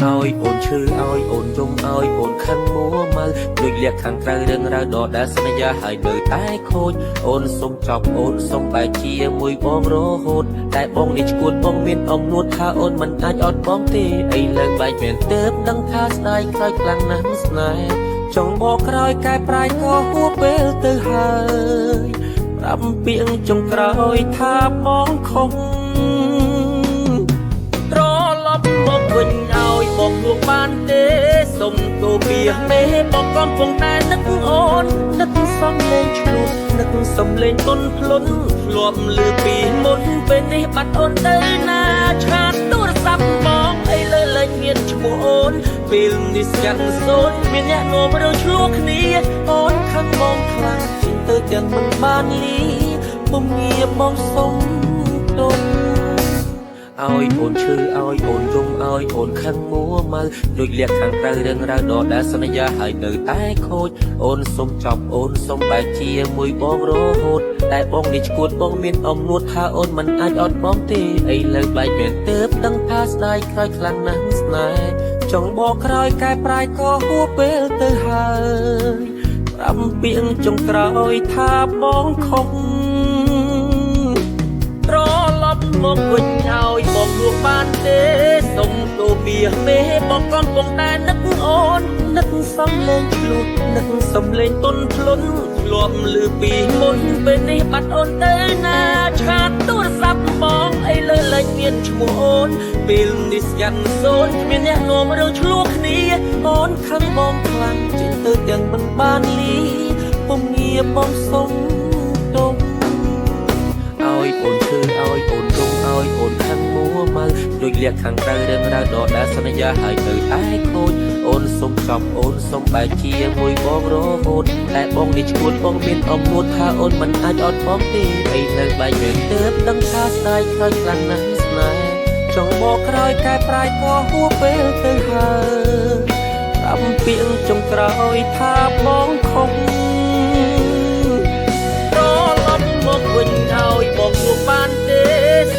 ឲ្យអូនឈឺឲ្យអូនយំឲ្យអូនខឹងមួម៉ៅដូចលៀកខាងក្រៅរឿងរ៉ាវដដែលសន្យាហើយនៅតែខូចអូនសុំចប់អូនសុំបែកជាមួយបងរហូតតែបងនេះឈួតបងមានអំនួតថាអូនមិនអាចអត់បងទេអីលើកបែកមានទើបដឹងថាស្ដាយខ្លោចខ្លាំងណាស់ស្នេហ៍ចង់បកក្រោយកែប្រែក៏ហួពេលទៅហើយប្រាប់ពាក្យចុងក្រោយថាបងខំត្រឡប់មកវិញឲ្យបងលួងបានទេសុំទោពីមេបងកំពុងតែនឹកអូននឹកសំលេងឆ្លុះនឹកសំលេងទុនភ្លុនធ្លាប់លឺពីមុនពេលនេះបាត់អូនទៅណាឆាតទូរស័ព្ទបងអីលើលេចមានឈ្មោះអូនពេលនេះស្គាល់សូនមានអ្នកងមរើឆ្លោះគ្នាអូនខឹងបងខ្លាំងជាងទៅទាំងមិនបានលីពុំងារបងសុំទុំឲ្យអូនឈឺឲ្យអូនយំឲ្យអូនខឹងមួម៉ៅដូចលៀកខាងក្រៅរឿងរ៉ាវដដែលសន្យាហើយនៅតែខូចអូនសុំចប់អូនសុំបែកជាមួយបងរហូតតែបងនេះឈួតបងមានអំនួតថាអូនមិនអាចអត់បងទេអីលើបែកមានទើបដឹងថាស្ដាយខ្លោចខ្លាំងណាស់ស្នេហ៍ចង់បកក្រោយកែប្រែក៏ហួពេលទៅហើយប្រាប់ពាក្យចុងក្រោយថាបងខំត្រឡប់មកវិញឲ្យបងលួងបានទេសុំទោពីមេបងកំពុងតែនឹកអូននឹកសំលេងឆ្លុះនឹកសំលេងទុនភ្លុនធ្លាប់លឺពីមុនពេលនេះបាត់អូនទៅណាឆាតទូរស័ព្ទបងអីលើលេចមានឈ្មោះអូនពេលនេះស្គាល់សូនគ្មានអ្នកងមរើឆ្លោះគ្នាអូនខឹងបងខ្លាំងចេញទៅទាំងមិនបានលីពុំងារបងសុំទុំឲ្យអូនឈឺឲ្យអូនយំឲ្យអូនខឹងមួម៉ៅដូចលៀកខាងក្រៅរឿងរ៉ាវដដែលសន្យាហើយនៅតែខូចអូនសុំចប់អូនសុំបែកជាមួយបងរហូតតែបងនេះឈួតបងមានអំនួតថាអូនមិនអាចអត់បងទេអីនៅបែកមានទើបដឹងថាស្ដាយខ្លោចខ្លាំងណាស់ស្នេហ៍ចង់បកក្រោយកែប្រែក៏ហួពេលទៅហើយប្រាប់ពាក្យចុងក្រោយថាបងខំមកវិញឲ្យបងលួងបានទេ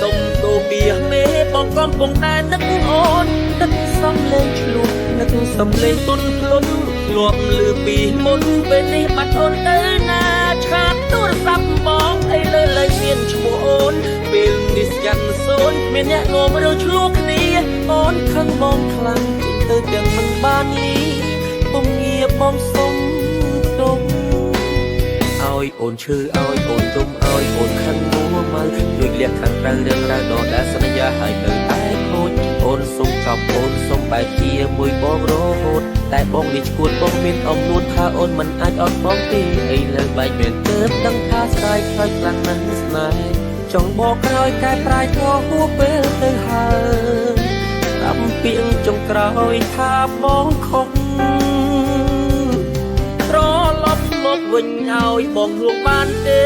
សុំទោពីមេបងកំពុងតែនឹកអូននឹកសំលេងឆ្លុះនឹកសំលេងទុនភ្លុនធ្លាប់លឺពីមុនពេលនេះបាត់អូនទៅណាឆាតទូរស័ព្ទបងអីលើលេចមានឈ្មោះអូនពេលនេះស្គាល់សូនមានអ្នកងមរើឆ្លោះគ្នាអូនខឹងបងខ្លាំងទៅទាំងមិនបានលីពុំងារបងសុំទុំឲ្យអូនឈឺឲ្យអូនយំឲ្យអូនខឹងមួម៉ៅដូចលៀកខាងក្រៅរឿងរ៉ាវដដែលសន្យាហើយនៅតែខូចអូនសុំចប់អូនសុំបែកជាមួយបងរហូតតែបងនេះឈួតបងមានអំនួតថាអូនមិនអាចអត់បងទេអីលើបែកមានទើបដឹងថាស្ដាយខ្លោចខ្លាំងណាស់ស្នេហ៍ចង់បកក្រោយកែប្រែក៏ហួពេលទៅហើយប្រាប់ពាក្យចុងក្រោយថាបងខំត្រឡប់មកវិញឲ្យបងលួងបានទេ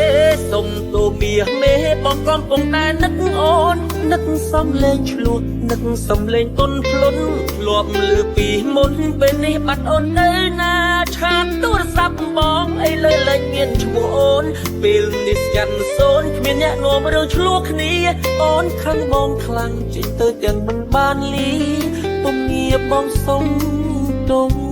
សុំទោពីមេបងកំពុងតែនឹកអូននឹកសំលេងឆ្លុះនឹកសំលេងទុនភ្លុនធ្លាប់លឺពីមុនពេលនេះបាត់អូនទៅណាឆាតទូរស័ព្ទបងអីលើលេចមានឈ្មោះអូនពេលនេះស្គាល់សូនគ្មានអ្នកងមរើឆ្លោះគ្នាអូនខឹងបងខ្លាំងចេញទៅទាំងមិនបានលីពុំងារបងសុំទុំ